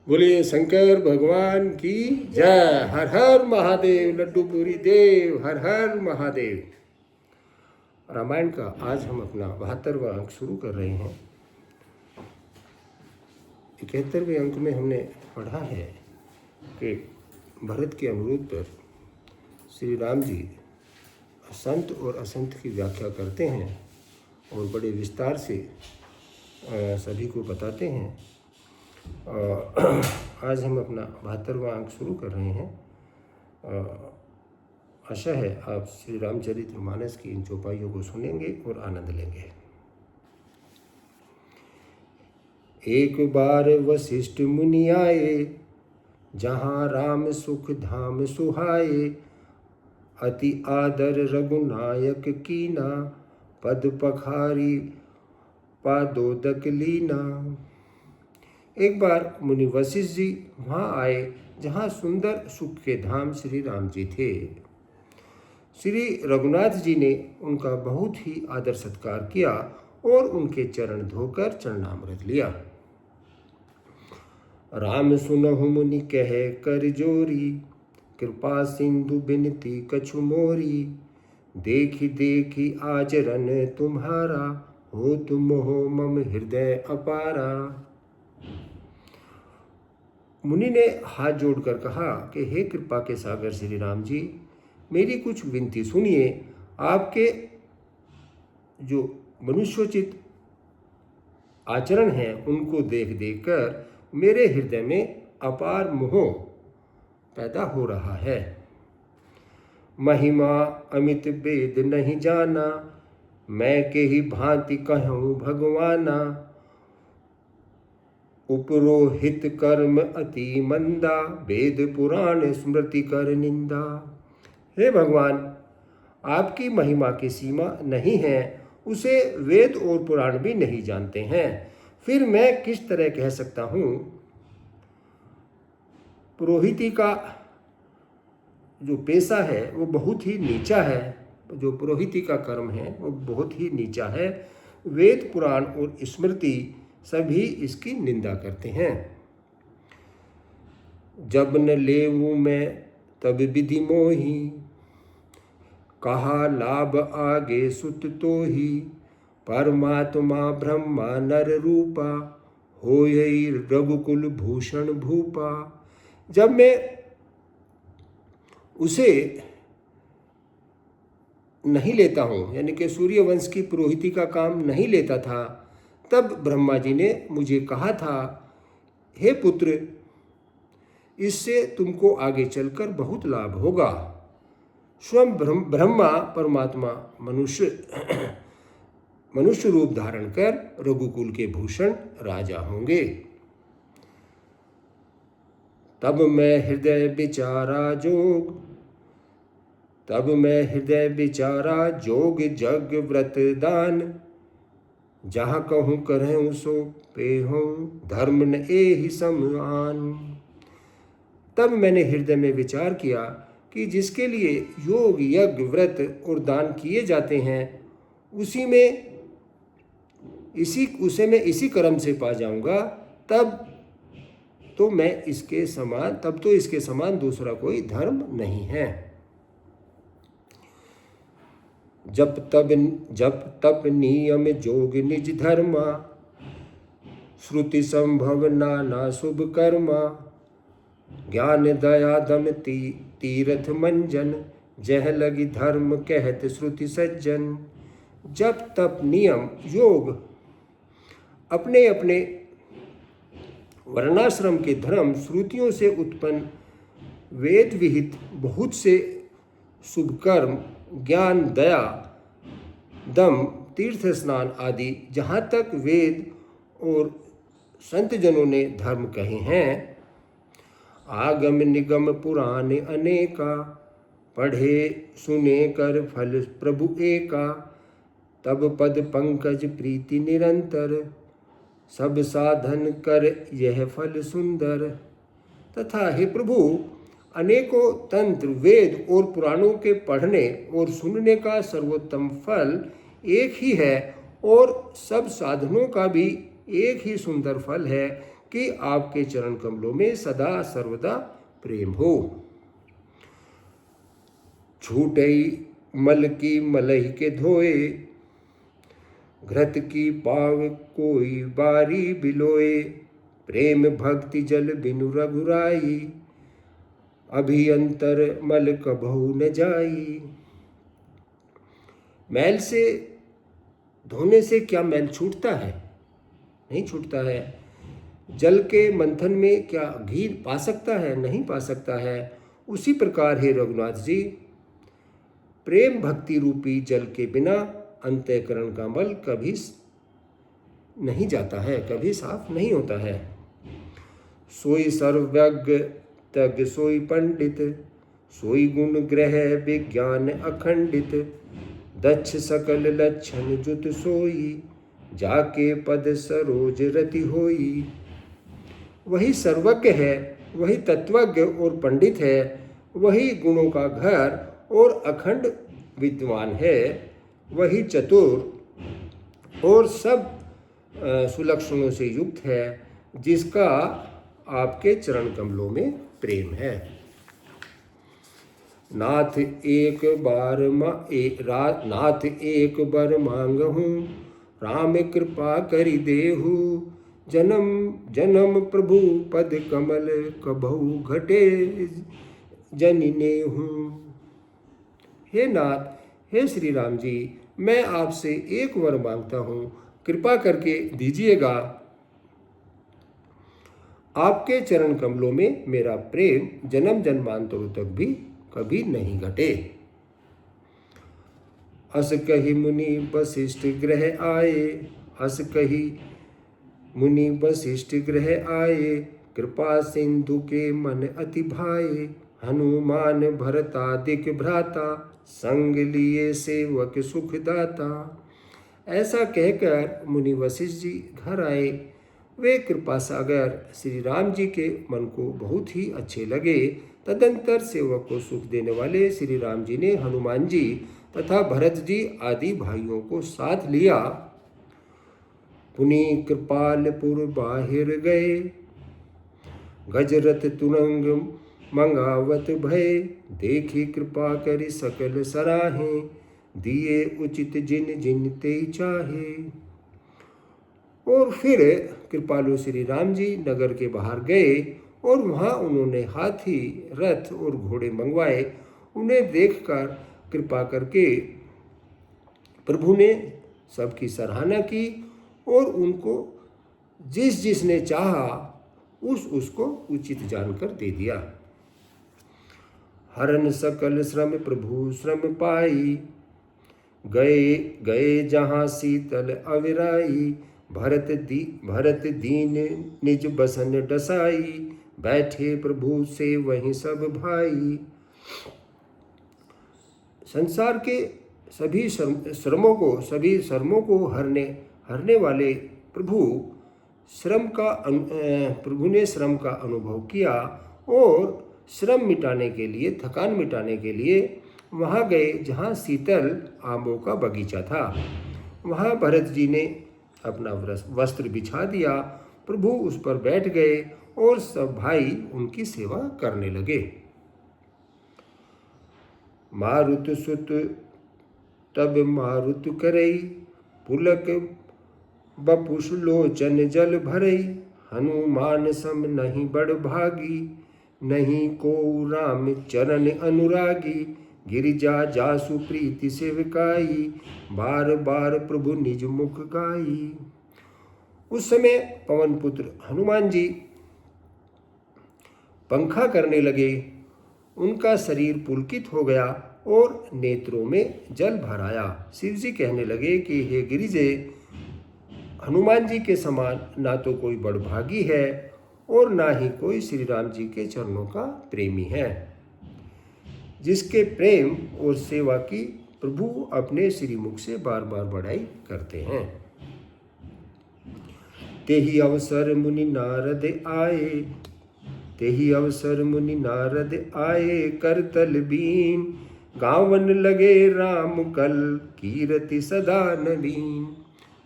बोलिए शंकर भगवान की जय। हर हर महादेव। लड्डू पूरी देव हर हर महादेव। रामायण का आज हम अपना 72वां अंक शुरू कर रहे हैं। 71वें अंक में हमने पढ़ा है कि भरत के अनुरोध पर श्री राम जी संत और असंत की व्याख्या करते हैं और बड़े विस्तार से सभी को बताते हैं। आज हम अपना 72वां अंक शुरू कर रहे हैं। आशा है आप श्री रामचरितमानस की इन चौपाइयों को सुनेंगे और आनंद लेंगे। एक बार वशिष्ठ मुनि आए, जहाँ राम सुख धाम सुहाए। अति आदर रघुनायक कीना, पद पखारी पादोदक लीना। एक बार मुनि वशिष्ठ जी वहाँ आए जहाँ सुंदर सुख के धाम श्री राम जी थे। श्री रघुनाथ जी ने उनका बहुत ही आदर सत्कार किया और उनके चरण धोकर चरणामृत लिया। राम सुनहु मुनि कहे कर जोरी, कृपा सिंधु बिनती कछु मोरी। देखी देखी आचरण तुम्हारा, हो तुम हो मम हृदय अपारा। मुनि ने हाथ जोड़कर कहा कि हे कृपा के सागर श्री राम जी, मेरी कुछ विनती सुनिए। आपके जो मनुष्योचित आचरण हैं उनको देख देख कर मेरे हृदय में अपार मोह पैदा हो रहा है। महिमा अमित वेद नहीं जाना, मैं के ही भांति कहूँ भगवाना। उपरोहित कर्म अति मंदा, वेद पुराण स्मृति कर निंदा। हे भगवान, आपकी महिमा की सीमा नहीं है, उसे वेद और पुराण भी नहीं जानते हैं। फिर मैं किस तरह कह सकता हूँ? पुरोहिती का जो पेशा है वो बहुत ही नीचा है। जो पुरोहिती का कर्म है वो बहुत ही नीचा है। वेद पुराण और स्मृति सभी इसकी निंदा करते हैं। जब न लेऊं मैं तब विधि मोही, कहा लाभ आगे सुत तो ही। परमात्मा ब्रह्मा नर रूपा, होई रघुकुल भूषण भूपा। जब मैं उसे नहीं लेता हूँ, यानी कि सूर्यवंश की पुरोहिती का काम नहीं लेता था, तब ब्रह्मा जी ने मुझे कहा था, हे पुत्र, इससे तुमको आगे चलकर बहुत लाभ होगा। स्वयं ब्रह्मा परमात्मा मनुष्य रूप धारण कर रघुकुल के भूषण राजा होंगे। तब मैं हृदय विचारा जोग जग व्रत दान। जहाँ कहूँ करें सो पे हूँ, धर्म न एहि समान। तब मैंने हृदय में विचार किया कि जिसके लिए योग यज्ञ व्रत और दान किए जाते हैं, उसे मैं इसी कर्म से पा जाऊंगा। तब तो इसके समान दूसरा कोई धर्म नहीं है। जब तप नियम जोग निज धर्मा, श्रुति संभव नाना शुभ कर्मा। ज्ञान दया दम तीरथ मंजन, जह लगी धर्म कहत श्रुति सज्जन। जब तप नियम योग अपने अपने वर्णाश्रम के धर्म श्रुतियों से उत्पन्न वेद विहित बहुत से शुभ कर्म, ज्ञान दया दम तीर्थ स्नान आदि जहाँ तक वेद और संत जनों ने धर्म कहे हैं, आगम निगम पुराण अनेका। पढ़े सुने कर फल प्रभु एका। तब पद पंकज प्रीति निरंतर, सब साधन कर यह फल सुंदर। तथा हे प्रभु, अनेकों तंत्र वेद और पुराणों के पढ़ने और सुनने का सर्वोत्तम फल एक ही है और सब साधनों का भी एक ही सुंदर फल है कि आपके चरण कमलों में सदा सर्वदा प्रेम हो। छूटई मल की मलही के धोए, घृत की पाव कोई बारी बिलोए, प्रेम भक्ति जल बिनु रघुराई, अभियंतर मल कबहु न जाई। मैल से धोने से क्या मैल छूटता है? नहीं छूटता है। जल के मंथन में क्या घी पा सकता है? नहीं पा सकता है। उसी प्रकार हे रघुनाथ जी, प्रेम भक्ति रूपी जल के बिना अंतःकरण का मल कभी नहीं जाता है, कभी साफ नहीं होता है। सोई सर्वज्ञ तग सोई पंडित, सोई गुण ग्रह विज्ञान अखंडित, दक्ष सकल लक्षण जुत सोई, जाके पद सरोज रति होई। वही सर्वज्ञ है, वही तत्वज्ञ और पंडित है, वही गुणों का घर और अखंड विद्वान है, वही चतुर और सब सुलक्षणों से युक्त है, जिसका आपके चरण कमलों में प्रेम है। नाथ एक बार मांगहूँ, राम कृपा करि देहु, जन्म जन्म प्रभु पद कमल कबहु घटे जनिनेहु। हे नाथ, हे श्री राम जी, मैं आपसे एक वर मांगता हूँ, कृपा करके दीजिएगा। आपके चरण कमलों में मेरा प्रेम जन्म जन्मांतरों तक भी कभी नहीं घटे। अस कही मुनि वशिष्ठ ग्रह आए, अस कही मुनि वशिष्ठ ग्रह आए, कृपा सिंधु के मन अति भाए, हनुमान भरतादिक भ्राता, संग लिए सेवक सुखदाता। ऐसा कहकर मुनि वशिष्ठ जी घर आए। वे कृपा सागर श्री राम जी के मन को बहुत ही अच्छे लगे। तदंतर सेवक को सुख देने वाले श्री राम जी ने हनुमान जी तथा भरत जी आदि भाइयों को साथ लिया। पुनि कृपालपुर बाहिर गए, गजरथ तुरंग मंगावत भय, देखी कृपा करि सकल सराहे, दिए उचित जिन जिन ते चाहे। और फिर कृपालु श्री राम जी नगर के बाहर गए और वहाँ उन्होंने हाथी, रथ और घोड़े मंगवाए। उन्हें देखकर कृपा करके प्रभु ने सबकी सराहना की और उनको जिस जिसने चाहा उसको उचित जानकर दे दिया। हरन सकल श्रम प्रभु श्रम पाई, गए गए जहाँ शीतल अविराई, भरत दीन निज बसन डसाई, बैठे प्रभु से वहीं सब भाई। संसार के सभी श्रमों को हरने वाले प्रभु ने श्रम का अनुभव किया और श्रम मिटाने के लिए, थकान मिटाने के लिए वहाँ गए जहाँ शीतल आमों का बगीचा था। वहाँ भरत जी ने अपना वस्त्र बिछा दिया। प्रभु उस पर बैठ गए और सब भाई उनकी सेवा करने लगे। मारुत सुत तब मारुत करई, पुलक बपुष लोचन जल भरई, हनुमान सम नहीं बड़ भागी, नहीं को राम चरण अनुरागी, गिरिजा जासु प्रीति सेवकाई, बार बार प्रभु निज मुख गाई। उस समय पवन पुत्र हनुमान जी पंखा करने लगे। उनका शरीर पुलकित हो गया और नेत्रों में जल भर आया। शिव जी कहने लगे कि हे गिरिजे, हनुमान जी के समान ना तो कोई बड़भागी है और ना ही कोई श्री राम जी के चरणों का प्रेमी है, जिसके प्रेम और सेवा की प्रभु अपने श्रीमुख से बार बार बढ़ाई करते हैं। तेहि अवसर मुनि नारद आए, तेहि अवसर मुनि नारद आए, करतल बीन गावन लगे राम कल, कीरति सदा नवीन।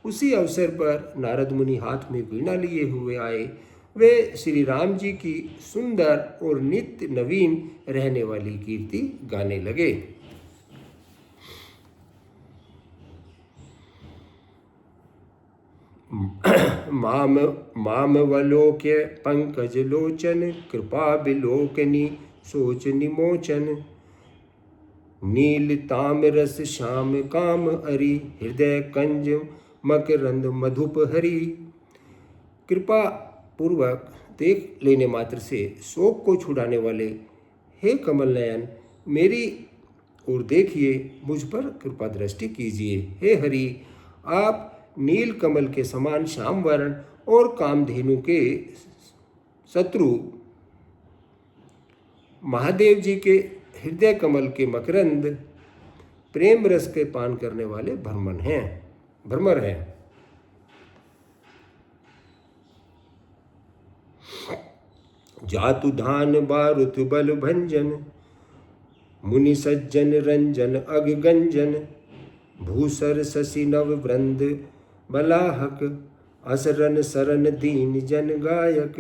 उसी अवसर पर नारद मुनि हाथ में वीणा लिए हुए आए। वे श्री राम जी की सुंदर और नित्य नवीन रहने वाली कीर्ति गाने लगे। मामवलोक्य पंकज लोचन कृपा बिलोकनी सोच निमोचन नील ताम्रस श्याम काम अरि हृदय कंज मकरंद मधुप हरि। कृपा पूर्वक देख लेने मात्र से शोक को छुड़ाने वाले हे कमल नयन, मेरी ओर देखिए, मुझ पर कृपा दृष्टि कीजिए। हे हरि, आप नील कमल के समान श्याम वर्ण और कामधेनु के शत्रु महादेव जी के हृदय कमल के मकरंद प्रेम रस के पान करने वाले भ्रमर हैं। जातु धान बारुत बल भंजन मुनि सज्जन रंजन अग गंजन भूसर शशि नव वृंद बलाहक असरन सरन दीन जन गायक।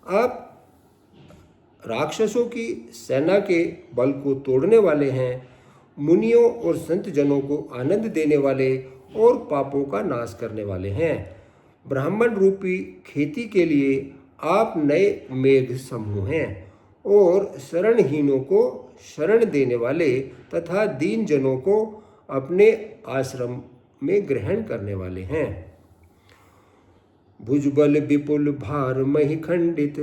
आप राक्षसों की सेना के बल को तोड़ने वाले हैं, मुनियों और संत जनों को आनंद देने वाले और पापों का नाश करने वाले हैं। ब्राह्मण रूपी खेती के लिए आप नए मेघ समूह हैं और शरणहीनों को शरण देने वाले तथा दीन जनों को अपने आश्रम में ग्रहण करने वाले हैं। भुजबल विपुल भार मही खंडित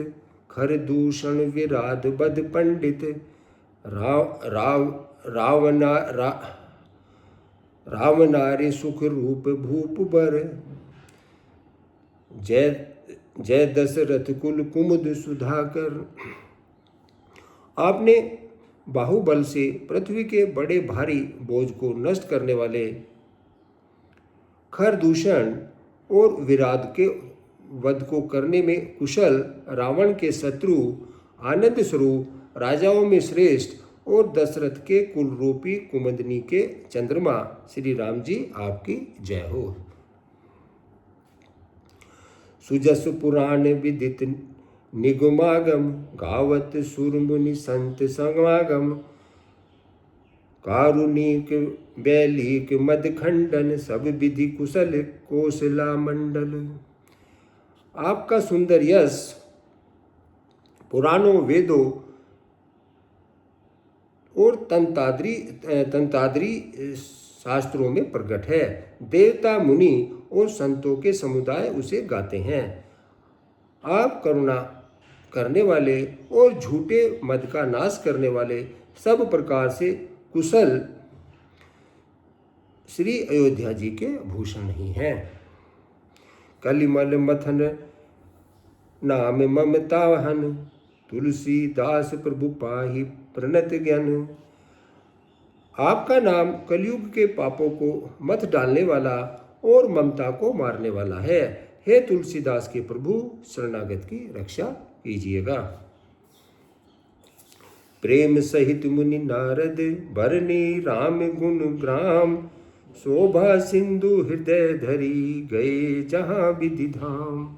खर दूषण विराध बद पंडित रावनारी सुख रूप भूप बर जय दशरथ कुल कुमुद सुधाकर। आपने बाहुबल से पृथ्वी के बड़े भारी बोझ को नष्ट करने वाले खर दूषण और विराध के वध को करने में कुशल रावण के शत्रु आनंद स्वरूप राजाओं में श्रेष्ठ और दशरथ के कुल रूपी कुमुदनी के चंद्रमा श्री राम जी आपकी जय हो। सुजस पुराण विदित निगमागम गावत सुरमुनि संत समागम कारुणिक बैलिक मदखंडन सब विधि कुशल कौशला मंडल। आपका सुंदर यश पुराणों वेदों और तंताद्री शास्त्रों में प्रकट है। देवता मुनि और संतों के समुदाय उसे गाते हैं। आप करुणा करने वाले और झूठे मद का नाश करने वाले सब प्रकार से कुशल श्री अयोध्या जी के भूषण ही हैं। कलिमल मथन नाम ममतावहन तुलसीदास प्रभु पाहि प्रणत ज्ञान। आपका नाम कलयुग के पापों को मत डालने वाला और ममता को मारने वाला है। हे तुलसीदास के प्रभु, शरणागत की रक्षा कीजिएगा। प्रेम सहित मुनि नारद भरनी राम गुण ग्राम शोभा सिंधु हृदय धरी गए जहां विधि धाम।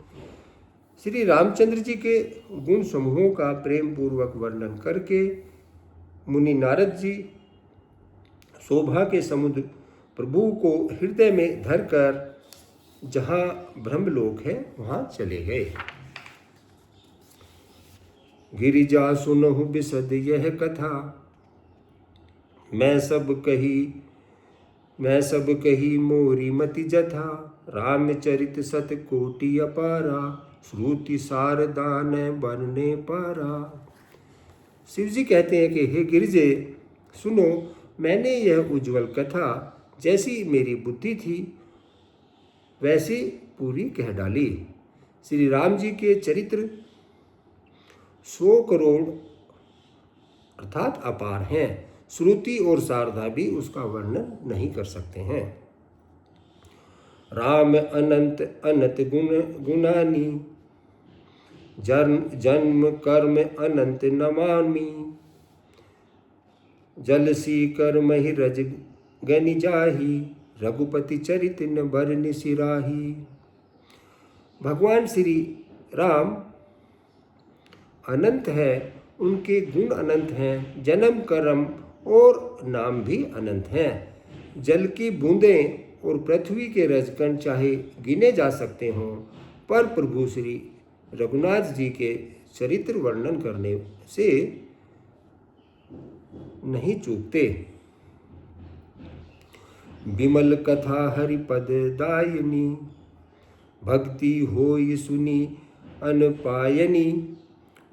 श्री रामचंद्र जी के गुण समूहों का प्रेम पूर्वक वर्णन करके मुनि नारद जी शोभा के समुद्र प्रभु को हृदय में धरकर जहाँ ब्रह्मलोक है वहाँ चले गए। गिरिजा सुनहु बिसद यह कथा मैं सब कही मोरी मति जथा रामचरित सत कोटि अपारा श्रुति सारदान बनने पारा। शिव जी कहते हैं कि हे गिरिजे सुनो, मैंने यह उज्जवल कथा जैसी मेरी बुद्धि थी वैसी पूरी कह डाली। श्री राम जी के चरित्र 100 करोड़ अर्थात अपार हैं। श्रुति और शारदा भी उसका वर्णन नहीं कर सकते हैं। राम अनंत अनंत गुणानी जन्म कर्म अनंत नमामि जलसी कर्म ही रज गनि जाही रघुपति चरित न बरनि सिराही। भगवान श्री राम अनंत है, उनके गुण अनंत हैं, जन्म कर्म और नाम भी अनंत हैं। जल की बूंदें और पृथ्वी के रजकण चाहे गिने जा सकते हों, पर प्रभु श्री रघुनाथ जी के चरित्र वर्णन करने से नहीं चूकते। विमल कथा हरिपद दायनी, भक्ति होई सुनी अनपायनी।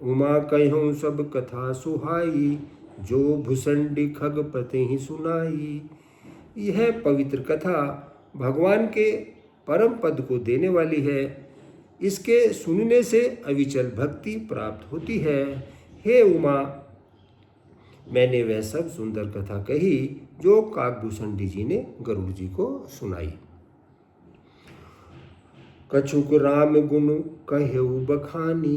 उमा कहूँ सब कथा सुहाई, जो भुसंडी खगपति ही सुनाई। यह पवित्र कथा भगवान के परम पद को देने वाली है। इसके सुनने से अविचल भक्ति प्राप्त होती है। हे उमा, मैंने वह सब सुंदर कथा कही जो काकभूषणी जी ने गरुड़ जी को सुनाई। कछुक राम गुण कहु बखानी,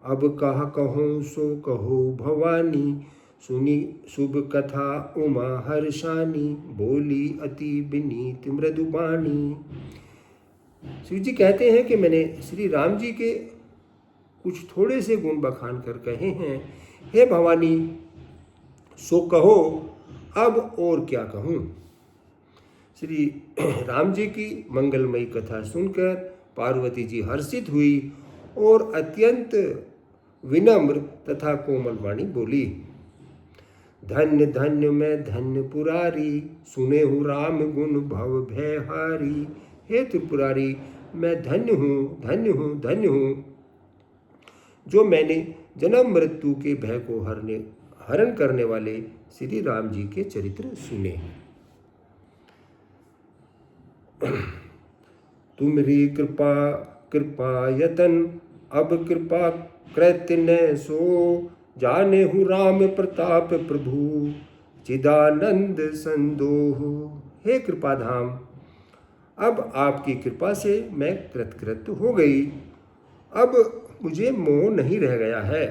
अब कहा कहूँ सो कहो भवानी। सुनी शुभ कथा उमा हर्षानी, बोली अति विनीत मृदुबाणी। शिव जी कहते हैं कि मैंने श्री राम जी के कुछ थोड़े से गुण बखान कर कहे हैं। हे भवानी, सो कहो, अब और क्या कहूँ। श्री राम जी की मंगलमयी कथा सुनकर पार्वती जी हर्षित हुई और अत्यंत विनम्र तथा कोमल वाणी बोली। धन्य धन्य मैं धन्य पुरारी, सुने हूँ राम गुण भव भय हारी। हे त्रिपुरारी, मैं धन्य हूँ, धन्य हूँ, धन्य हूँ, जो मैंने जन्म मृत्यु के भय को हरण करने वाले श्री राम जी के चरित्र सुने। तुमरी कृपा कृपा यतन, अब कृपा कृत्य न सो। जाने हूँ राम प्रताप प्रभु, चिदानंद संदोह। हे कृपाधाम, अब आपकी कृपा से मैं कृतकृत्य हो गई। अब मुझे मोह नहीं रह गया है।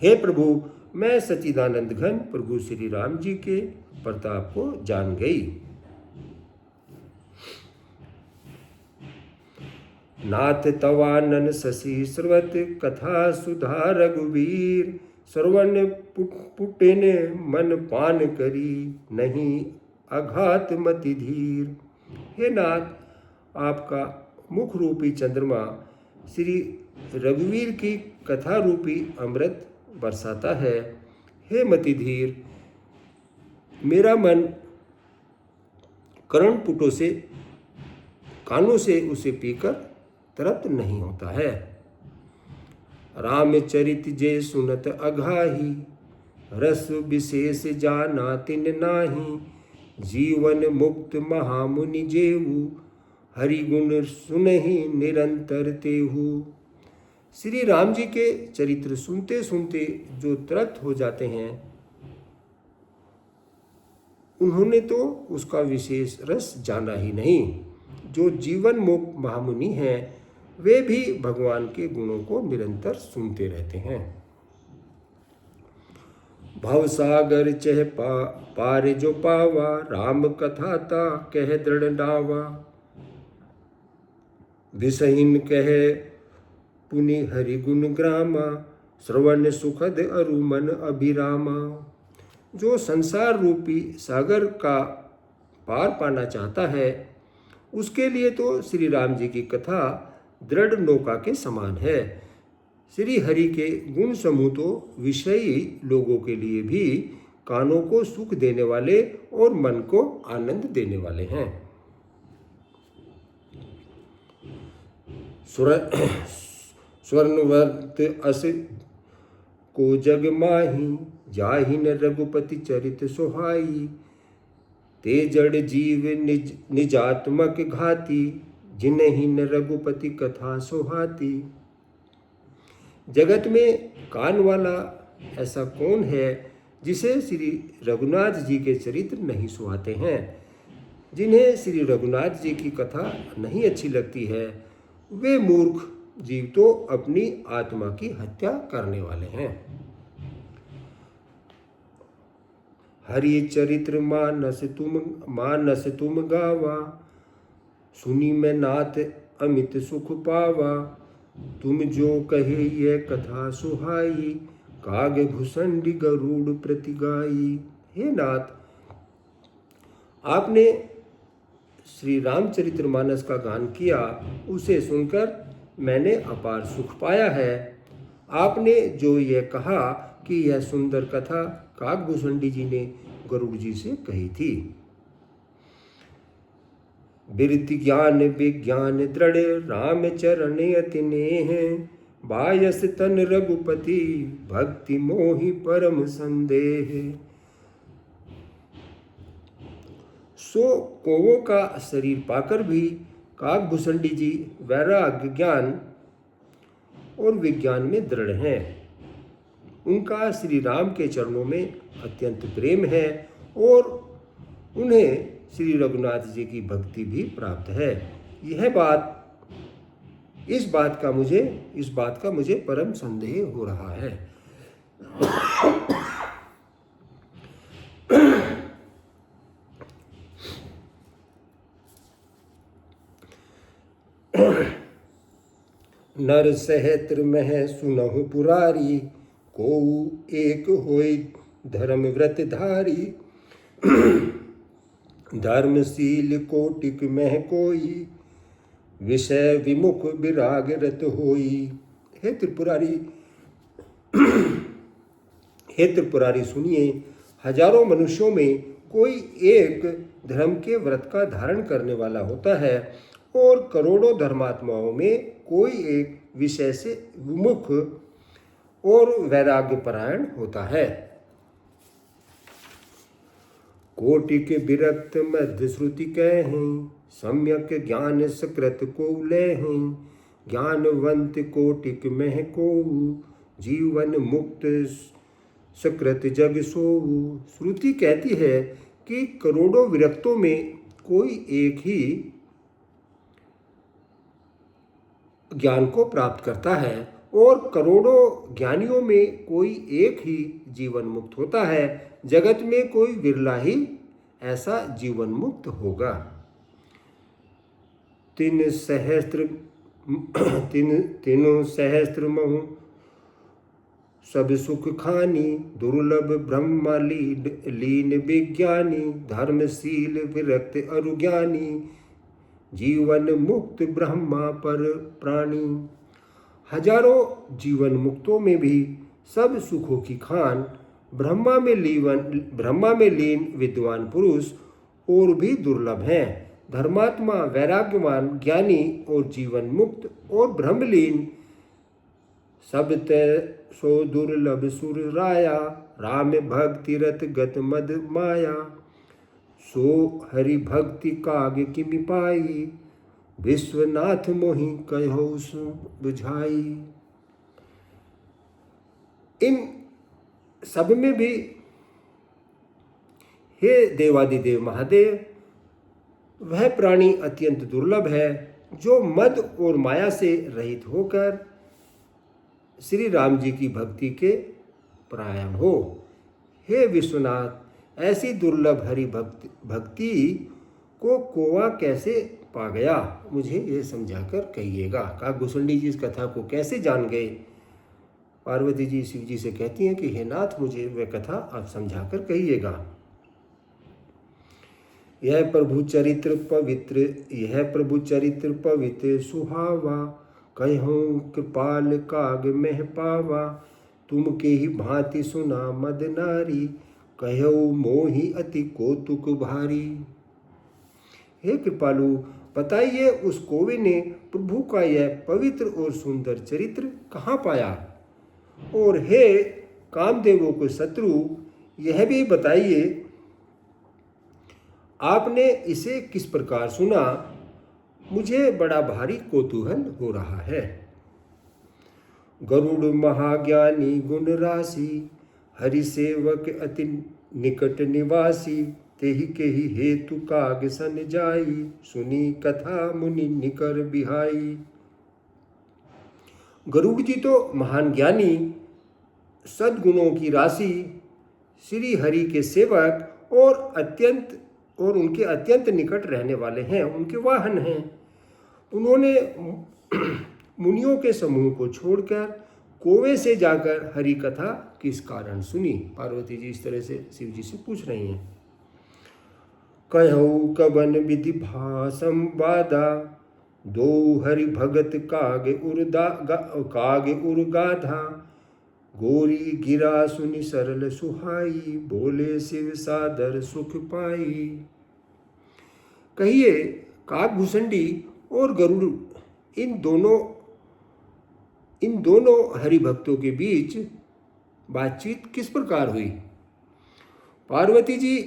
हे प्रभु, मैं सच्चिदानंद घन प्रभु श्री राम जी के प्रताप को जान गई। नाथ तवानन शशि स्रवत, कथा सुधा रघुवीर। श्रवण पुटिन मन पान करी, नहीं अघात मति धीर। हे नाथ, आपका मुख रूपी चंद्रमा श्री रघुवीर की कथा रूपी अमृत बरसाता है। हे मति धीर, मेरा मन कर्णपुटों से कानों से उसे पीकर तृप्त नहीं होता है। रामचरित जे सुनत अघाही, रस विशेष जाना तिन नाही। जीवन मुक्त महामुनि जेहू, हरिगुण सुनहि निरंतर तेहू। श्री राम जी के चरित्र सुनते सुनते जो तृप्त हो जाते हैं, उन्होंने तो उसका विशेष रस जाना ही नहीं। जो जीवन मुक्त महामुनि हैं, वे भी भगवान के गुणों को निरंतर सुनते रहते हैं। भवसागर चह पार जो पावा, राम कथा ता कह दृढ़ डावा। विषहीन कह पुनि हरि गुण ग्रामा, श्रवण सुखद अरुमन अभिरामा। जो संसार रूपी सागर का पार पाना चाहता है, उसके लिए तो श्री राम जी की कथा दृढ़ नौका के समान है। श्री हरि के गुण समूह तो विषयी लोगों के लिए भी कानों को सुख देने वाले और मन को आनंद देने वाले हैं। स्वर्णवर्त अस को जग माही, जाहि न रघुपति चरित सुहाई। ते जड़ जीव निजात्मक घाती, जिन्हि न रघुपति कथा सुहाती। जगत में कान वाला ऐसा कौन है जिसे श्री रघुनाथ जी के चरित्र नहीं सुहाते हैं। जिन्हें श्री रघुनाथ जी की कथा नहीं अच्छी लगती है, वे मूर्ख जीव तो अपनी आत्मा की हत्या करने वाले हैं। हरि चरित्र मानस तुम गावा, सुनी मैं नाथ अमित सुख पावा। तुम जो कहे ये कथा सुहाई, काग भुसंडी गरुड़ प्रति गाई। हे नाथ, आपने श्री रामचरितमानस का गान किया, उसे सुनकर मैंने अपार सुख पाया है। आपने जो यह कहा कि यह सुंदर कथा काकभूषणी जी ने गरुड़ जी से कही थी। बिरति ज्ञान विज्ञान दृढ़, राम चरण अति नेह, बायस तन रघुपति, भक्ति मोहि परम संदेह। सो कौवों का शरीर पाकर भी काकभूषणी जी वैराग्य ज्ञान और विज्ञान में दृढ़ हैं। उनका श्री राम के चरणों में अत्यंत प्रेम है और उन्हें श्री रघुनाथ जी की भक्ति भी प्राप्त है। इस बात का मुझे परम संदेह हो रहा है। नर सहस्त्र मह सुनहु पुरारी, कोउ एक होई धर्म व्रत धारी। धर्मशील कोटिक मह कोई, विषय विमुख विराग रत होई। हे त्रिपुरारी सुनिए, हजारों मनुष्यों में कोई एक धर्म के व्रत का धारण करने वाला होता है और करोड़ों धर्मात्माओं में कोई एक विषय से विमुख और वैराग्य परायण होता है। कोटिक विरक्त मध्य श्रुति कहें, सम्यक ज्ञान सकृत को लें। ज्ञानवंत कोटिक मह को, जीवन मुक्त सकृत जग सोऊ। श्रुति कहती है कि करोड़ों विरक्तों में कोई एक ही ज्ञान को प्राप्त करता है और करोड़ों ज्ञानियों में कोई एक ही जीवन मुक्त होता है। जगत में कोई विरला ही ऐसा जीवन मुक्त होगा। तीनों सहस्त्र महु सब सुख खानी, दुर्लभ ब्रह्म लीन विज्ञानी। धर्मशील विरक्त अरुज्ञानी, जीवन मुक्त ब्रह्मा पर प्राणी। हजारों जीवन मुक्तों में भी सब सुखों की खान ब्रह्मा में लीन विद्वान पुरुष और भी दुर्लभ हैं। धर्मात्मा, वैराग्यवान, ज्ञानी और जीवन मुक्त और ब्रह्मलीन सब ते सो दुर्लभ सुर राया। राम भक्ति रत गत मद माया, सो हरि भक्ति काग किमि पाई। विश्वनाथ मोहि कहो बुझाई। इन सब में भी हे देवादिदेव महादेव, वह प्राणी अत्यंत दुर्लभ है जो मद और माया से रहित होकर श्री राम जी की भक्ति के परायण हो। हे विश्वनाथ, ऐसी दुर्लभ हरि भक्ति को कौवा कैसे पा गया, मुझे ये समझाकर कहिएगा। काकभूषणी जी इस कथा को कैसे जान गए। पार्वती जी शिव जी से कहती हैं कि हे नाथ, मुझे वह कथा आप समझाकर कहिएगा। यह प्रभु चरित्र पवित्र सुहावा, कहूँ कृपाल काग मह पावा। तुम के ही भांति सुना मद नारी, कहो मोहि अति कौतुक भारी। हे कृपालु, बताइए उस कौवे ने प्रभु का यह पवित्र और सुंदर चरित्र कहाँ पाया। और हे कामदेवों के शत्रु, यह भी बताइए आपने इसे किस प्रकार सुना। मुझे बड़ा भारी कौतूहल हो रहा है। गरुड़ महाज्ञानी गुण राशि, हरि सेवक अति निकट निवासी। तेहि केहि हेतु काग सन जाई, सुनी कथा मुनि निकर बिहाई। गरुड़ जी तो महान ज्ञानी, सद्गुणों की राशि, श्री हरि के सेवक और उनके अत्यंत निकट रहने वाले हैं, उनके वाहन हैं। उन्होंने मुनियों के समूह को छोड़कर कोवे से जाकर हरि कथा किस कारण सुनी? पार्वती जी इस तरह से शिव जी से पूछ रही हैं। कहऊ कवन विधि भाषम वादा, दो हरि भगत कागे उर्गाधा, गोरी गिरा सुनि सरल सुहाई, बोले शिव सादर सुख पाई। कहिए काकभूषणी और गरुड़ इन दोनों हरिभक्तों के बीच बातचीत किस प्रकार हुई? पार्वती जी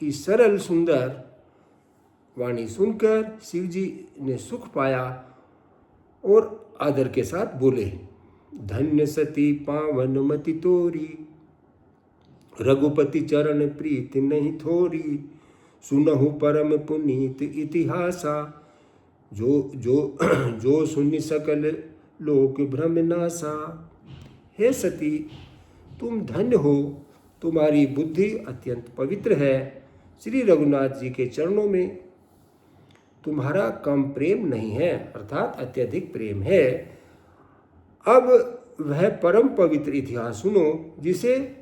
की सरल सुंदर वाणी सुनकर शिव जी ने सुख पाया और आदर के साथ बोले, धन्य सती पावन मति तोरी, रघुपति चरण प्रीति नहीं थोरी, सुनहु परम पुनीत इतिहासा, जो सुनि सकल लोक भ्रम नासा। हे सती, तुम धन्य हो, तुम्हारी बुद्धि अत्यंत पवित्र है। श्री रघुनाथ जी के चरणों में तुम्हारा कम प्रेम नहीं है, अर्थात अत्यधिक प्रेम है। अब वह परम पवित्र इतिहास सुनो, जिसे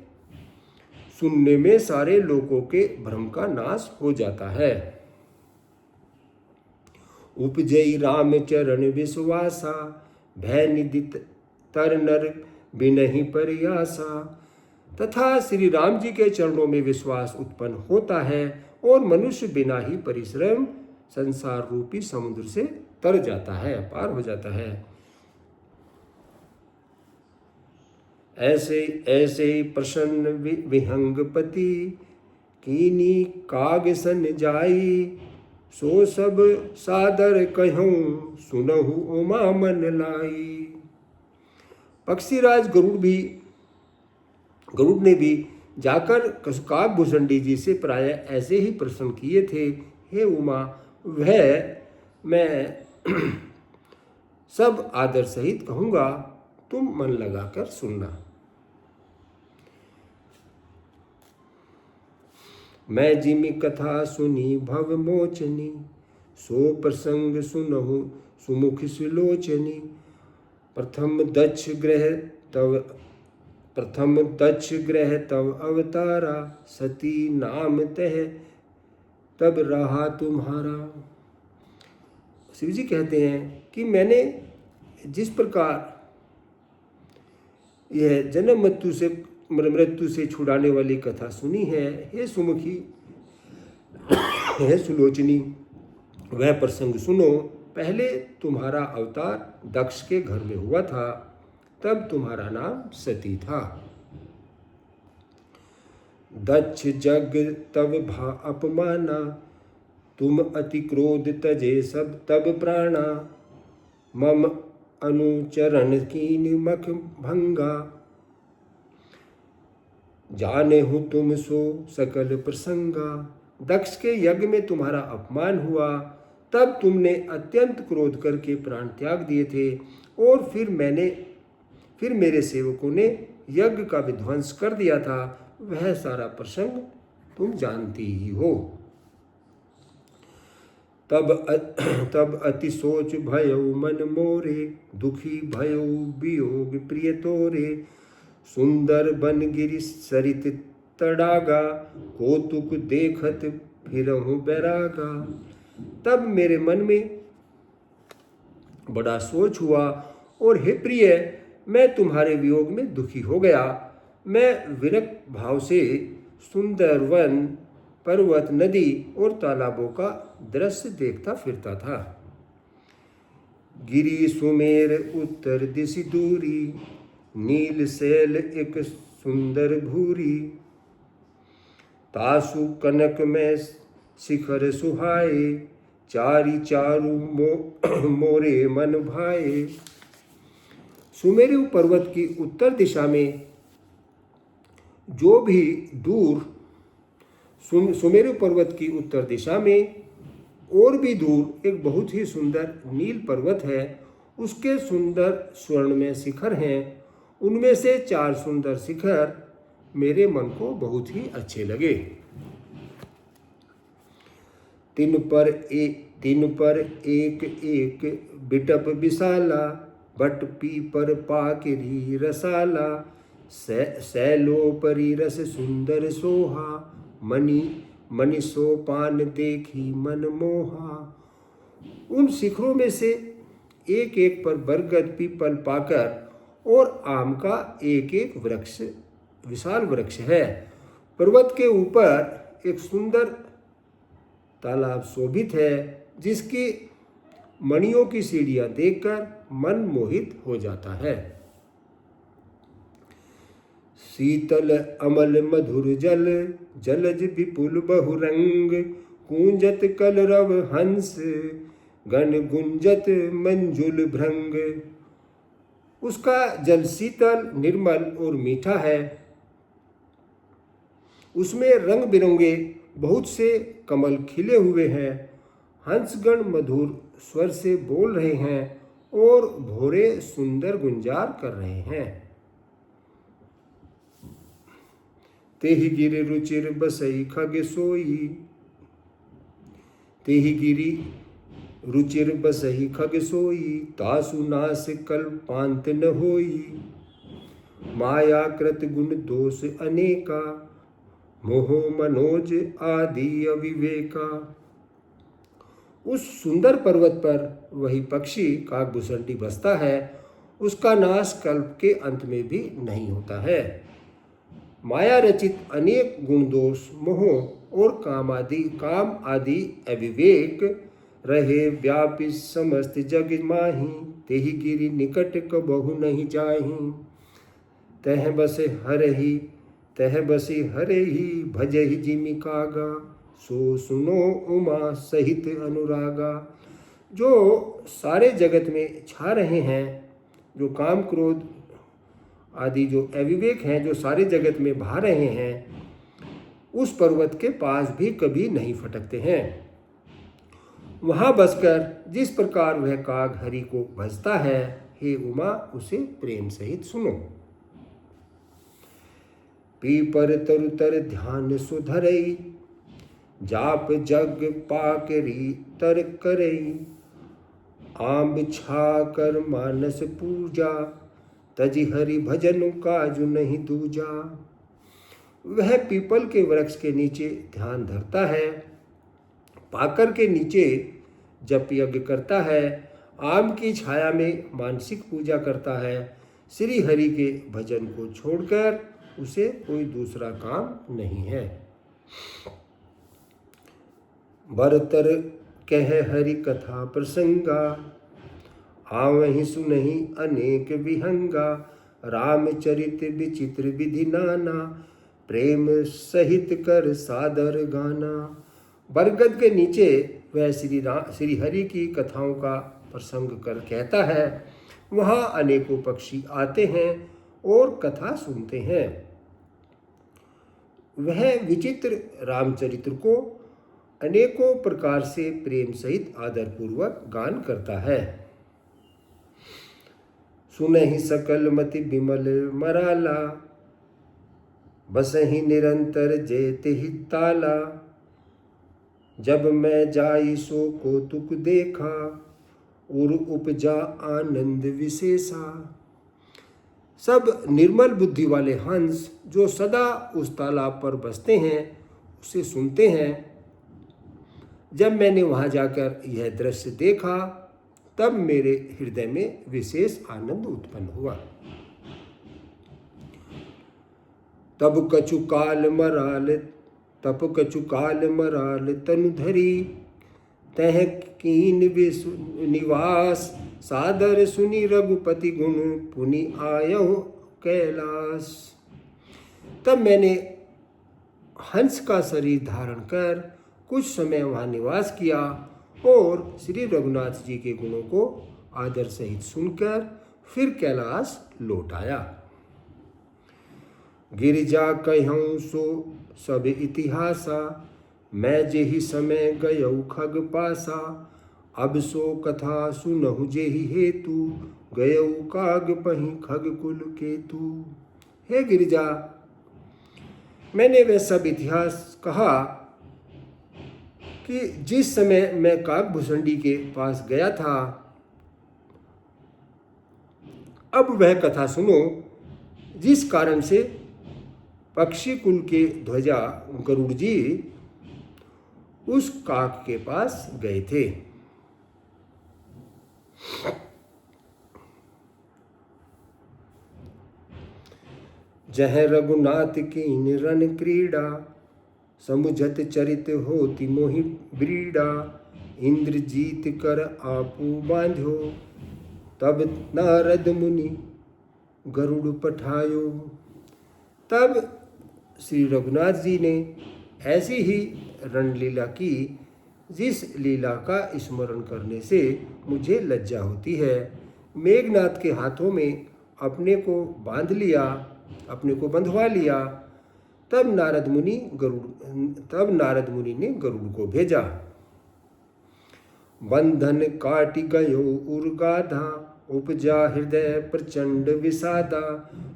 सुनने में सारे लोगों के भ्रम का नाश हो जाता है। उपजई राम चरण विश्वासा, भय निदित तर नर बिनहि परियासा। तथा श्री राम जी के चरणों में विश्वास उत्पन्न होता है और मनुष्य बिना ही परिश्रम संसार रूपी समुद्र से तर जाता है, पार हो जाता है। ऐसे प्रसन्न विहंगपति, कीनी काग सन जाई, सो सब सादर कहूँ सुनहु उमा मन लाई। पक्षीराज गरुड़ ने भी जाकर काकभूषणी जी से प्राय ऐसे ही प्रश्न किए थे। हे उमा, वह मैं सब आदर सहित कहूँगा, तुम मन लगाकर सुनना। मैं जिमि कथा सुनी भव मोचनी, सो प्रसंग सुनहु सुमुख सुलोचनी। प्रथम दक्ष ग्रह तव अवतारा, सती नाम तह तब रहा तुम्हारा। शिव जी कहते हैं कि मैंने जिस प्रकार यह जन्म मृत्यु से छुड़ाने वाली कथा सुनी है, हे सुमुखी, हे सुलोचनी, वह प्रसंग सुनो। पहले तुम्हारा अवतार दक्ष के घर में हुआ था, तब तुम्हारा नाम सती था। दक्ष जग तब अपमाना, तुम अति क्रोध तजे सब तब प्राणा। मम अनुचरण कीन मख भंगा, जाने हूँ तुम सो सकल प्रसंगा। दक्ष के यज्ञ में तुम्हारा अपमान हुआ, तब तुमने अत्यंत क्रोध करके प्राण त्याग दिए थे, और फिर मेरे सेवकों ने यज्ञ का विध्वंस कर दिया था। वह सारा प्रसंग तुम जानती ही हो। तब अति सोच भयउ मन मोरे, दुखी भयउ वियोग प्रिय तोरे। सुंदर बन गिरि सरित तड़ागा, कौतुक देखत फिरहु बैरागा। तब मेरे मन में बड़ा सोच हुआ, और हे प्रिय, मैं तुम्हारे वियोग में दुखी हो गया। मैं विरक्त भाव से सुंदर वन, पर्वत, नदी और तालाबों का दृश्य देखता फिरता था। गिरी सुमेर उत्तर दिश दूरी, नील शैल एक सुंदर भूरी। तासु कनक में शिखर सुहाए, चारी चारु मोरे मन भाए। सुमेरु पर्वत की उत्तर दिशा में जो भी दूर सुमेरु पर्वत की उत्तर दिशा में और भी दूर एक बहुत ही सुंदर नील पर्वत है। उसके सुंदर स्वर्णमय शिखर हैं। उनमें से 4 सुंदर शिखर मेरे मन को बहुत ही अच्छे लगे। तिन पर तिन पर एक एक बिटप विशाला, बट पीपर पाकिरी रसाला, सैलोपरि रस सुंदर सोहा, मणि मणि सोपान देखी मन मोहा। उन शिखरों में से एक एक पर बरगद, पीपल, पाकर और आम का एक एक वृक्ष, विशाल वृक्ष है। पर्वत के ऊपर एक सुंदर तालाब शोभित है, जिसकी मणियों की सीढ़ियां देखकर मन मोहित हो जाता है। शीतल अमल मधुर जल, जलज विपुल बहुरंग, कूंजत कलरव हंस, गण गुंजत मंजुल भृंग। उसका जल शीतल, निर्मल और मीठा है। उसमें रंग बिरंगे बहुत से कमल खिले हुए हैं। हंसगण मधुर स्वर से बोल रहे हैं और भोरे सुंदर गुंजार कर रहे हैं। तेहि गिरि रुचिर बसई खग सोई, तेहि गिरि रुचिर बसई खग सोई, तासु नास कल्पांत न होई, माया कृत गुण दोष अनेका, मोह मनोज आदि अविवेका। उस सुंदर पर्वत पर वही पक्षी काकभूषणी बसता है, उसका नाश कल्प के अंत में भी नहीं होता है। माया रचित अनेक गुण दोष, मोह और काम आदि अविवेक रहे व्यापी समस्त जग माही, तेहि गिरि निकट कबहु नहीं जाही, तह बसे हरे ही भजहि जिमि कागा, सो सुनो उमा सहित अनुरागा। जो सारे जगत में छा रहे हैं, जो काम क्रोध आदि जो अविवेक हैं, जो सारे जगत में भा रहे हैं, उस पर्वत के पास भी कभी नहीं फटकते हैं। वहाँ बसकर जिस प्रकार वह काग हरि को भजता है, हे उमा उसे प्रेम सहित सुनो। पीपर तरुतर ध्यान सुधरई, जाप जग पाकरी तर करई, आंब छाकर मानस पूजा, तजि हरि भजन काजु नहीं दूजा। वह पीपल के वृक्ष के नीचे ध्यान धरता है, पाकर के नीचे जप यज्ञ करता है, आम की छाया में मानसिक पूजा करता है। श्री हरि के भजन को छोड़कर उसे कोई दूसरा काम नहीं है। बरतर कह हरि कथा प्रसंगा, आवहि सुनहि अनेक विहंगा, रामचरित विचित्र विधि नाना, प्रेम सहित कर सादर गाना। बरगद के नीचे वह श्री हरि की कथाओं का प्रसंग कर कहता है। वहाँ अनेकों पक्षी आते हैं और कथा सुनते हैं। वह विचित्र रामचरित्र को अनेकों प्रकार से प्रेम सहित आदरपूर्वक गान करता है। सुनहि सकल मति बिमल मराला, बसहि निरंतर जेते ही ताला, जब मैं जाई सो कौतुक देखा, उर उपजा आनंद विशेषा। सब निर्मल बुद्धि वाले हंस जो सदा उस तालाब पर बसते हैं, उसे सुनते हैं। जब मैंने वहाँ जाकर यह दृश्य देखा, तब मेरे हृदय में विशेष आनंद उत्पन्न हुआ। तब कछु काल मराल तनु धरी, तह कीन निवास, सादर सुनि रघुपति गुण, पुनि आयहु कैलास। तब मैंने हंस का शरीर धारण कर कुछ समय वहाँ निवास किया और श्री रघुनाथ जी के गुणों को आदर सहित सुनकर फिर कैलाश लौट आया। गिरिजा कहूँ सो सब इतिहासा, मैं जेहि समय गयऊ खग पासा, अब सो कथा सुनहु जेहि हेतु, गयऊ काग पहि खग कुल केतु। हे गिरिजा, मैंने वह सब इतिहास कहा कि जिस समय मैं काकभूषणी के पास गया था, अब वह कथा सुनो जिस कारण से पक्षी कुल के ध्वजा गरुड़ जी उस काक के पास गए थे। जह रघुनाथ कीन रन क्रीड़ा, समुझत चरित होती मोहि ब्रीड़ा। इंद्रजीत कर आपू बांध्यो, तब नारद मुनि गरुड़ पठायो। तब श्री रघुनाथ जी ने ऐसी ही रणलीला की जिस लीला का स्मरण करने से मुझे लज्जा होती है। मेघनाथ के हाथों में अपने को बांध लिया, अपने को बंधवा लिया। तब नारद मुनि ने गरुड़ को भेजा। बंधन काट गयो उर्गाधा, उपजा हृदय प्रचंड विषादा।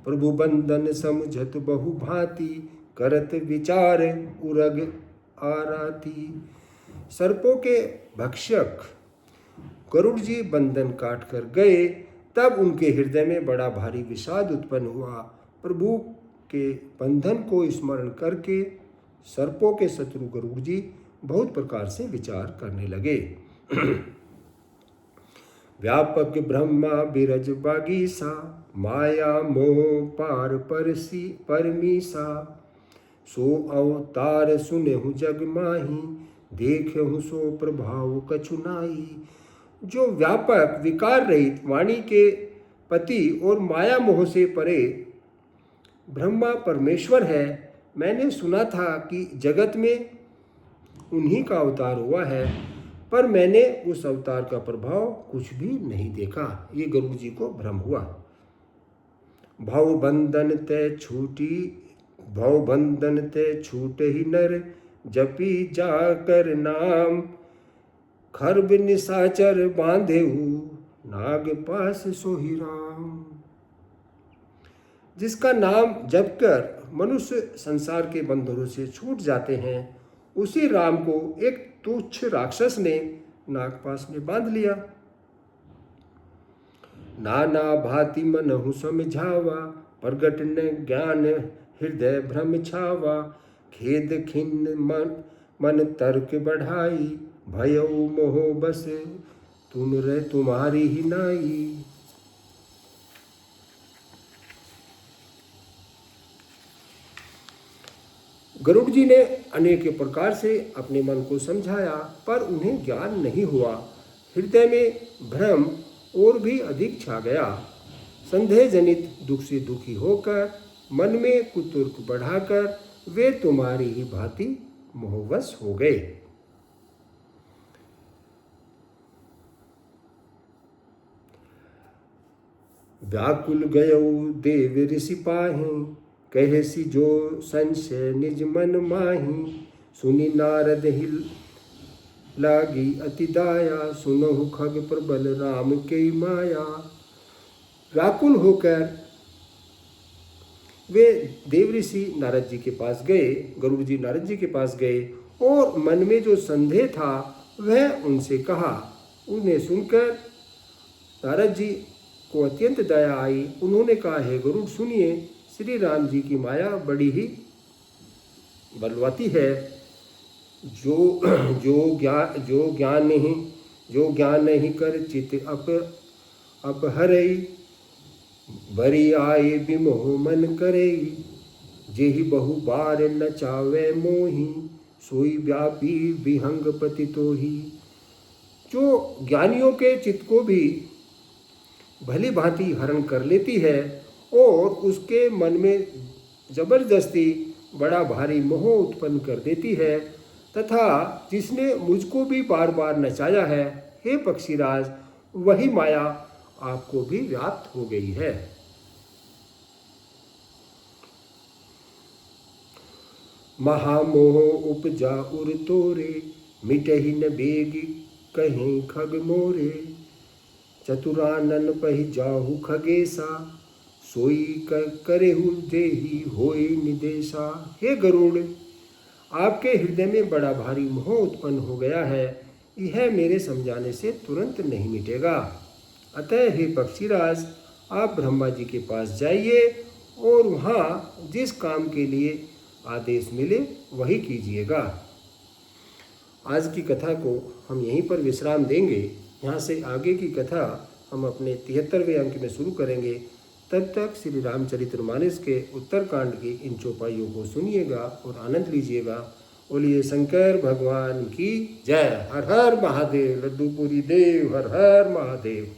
प्रभु बंधन समुझत बहु भांति, करत विचार उरग आराती। सर्पों के भक्षक गरुड़ जी बंधन काट कर गए। तब उनके हृदय में बड़ा भारी विषाद उत्पन्न हुआ। प्रभु के बंधन को स्मरण करके सर्पों के शत्रु गरुड़ जी बहुत प्रकार से विचार करने लगे। व्यापक ब्रह्मा बिरज बागीसा, माया मोह पार परमीसा। सो अवतार सुनेहु जग माही, देखेहु सो प्रभाव कछु नाई। जो व्यापक विकार रहित वाणी के पति और माया मोह से परे ब्रह्मा परमेश्वर है, मैंने सुना था कि जगत में उन्हीं का अवतार हुआ है, पर मैंने उस अवतार का प्रभाव कुछ भी नहीं देखा। ये गरुड़ जी को भ्रम हुआ। भव बंधन ते छूट ही नर, जपी जाकर नाम। खरब निशाचर बांधेहु, नाग पास सोहि राम। जिसका नाम जप कर मनुष्य संसार के बंधनों से छूट जाते हैं, उसी राम को एक तुच्छ राक्षस ने नागपाश में बांध लिया। नाना भांति मनहु समझावा, प्रगट न ज्ञान हृदय भ्रम छावा। खेद खिन्न मन तर्क बढ़ाई, भयउ मोह बस तुम्हारी ही नाई। गरुड़ जी ने अनेक प्रकार से अपने मन को समझाया, पर उन्हें ज्ञान नहीं हुआ। हृदय में भ्रम और भी अधिक छा गया। संदेह जनित दुख से दुखी होकर मन में कुतर्क बढ़ाकर वे तुम्हारी ही भांति मोहवश हो गए। व्याकुल गयो देव ऋषि पाहि, कहेसी जो संशय निज मन माही। सुनि नारद हिल लागी अति दाया, सुनहु खग प्रबल राम के माया। व्याकुल होकर वे देव ऋषि नारद जी के पास गए, गरुड़ जी नारद जी के पास गए और मन में जो संदेह था वह उनसे कहा। उन्हें सुनकर नारद जी को अत्यंत दया आई। उन्होंने कहा, हे गरुड़ सुनिए, श्री राम जी की माया बड़ी ही बलवती है। जो ज्ञान नहीं कर चित अपहरई। बरी आए विमोह मन करई, जेहि बहु बार नचावे मोही। सोई व्यापी विहंग पतितोही। जो ज्ञानियों के चित्त को भी भली भांति हरण कर लेती है और उसके मन में जबरदस्ती बड़ा भारी मोह उत्पन्न कर देती है, तथा जिसने मुझको भी बार बार नचाया है, हे पक्षीराज, वही माया आपको भी व्याप्त हो गई है। महामोह उपजा उर तोरे, मिटहि न बेग कहीं खग मोरे। चतुरानन पहि जाहु खगेसा, सोई करेहु देहि होई निदेशा। हे गरुड़, आपके हृदय में बड़ा भारी मोह उत्पन्न हो गया है, यह मेरे समझाने से तुरंत नहीं मिटेगा। अतः हे पक्षीराज, आप ब्रह्मा जी के पास जाइए और वहाँ जिस काम के लिए आदेश मिले वही कीजिएगा। आज की कथा को हम यहीं पर विश्राम देंगे। यहाँ से आगे की कथा हम अपने 73वें अंक में शुरू करेंगे। तब तक श्री रामचरितमानस के उत्तरकांड की इन चौपाइयों को सुनिएगा और आनंद लीजिएगा। बोलिए शंकर भगवान की जय। हर हर महादेव। लड्डूपुरी देव हर हर महादेव।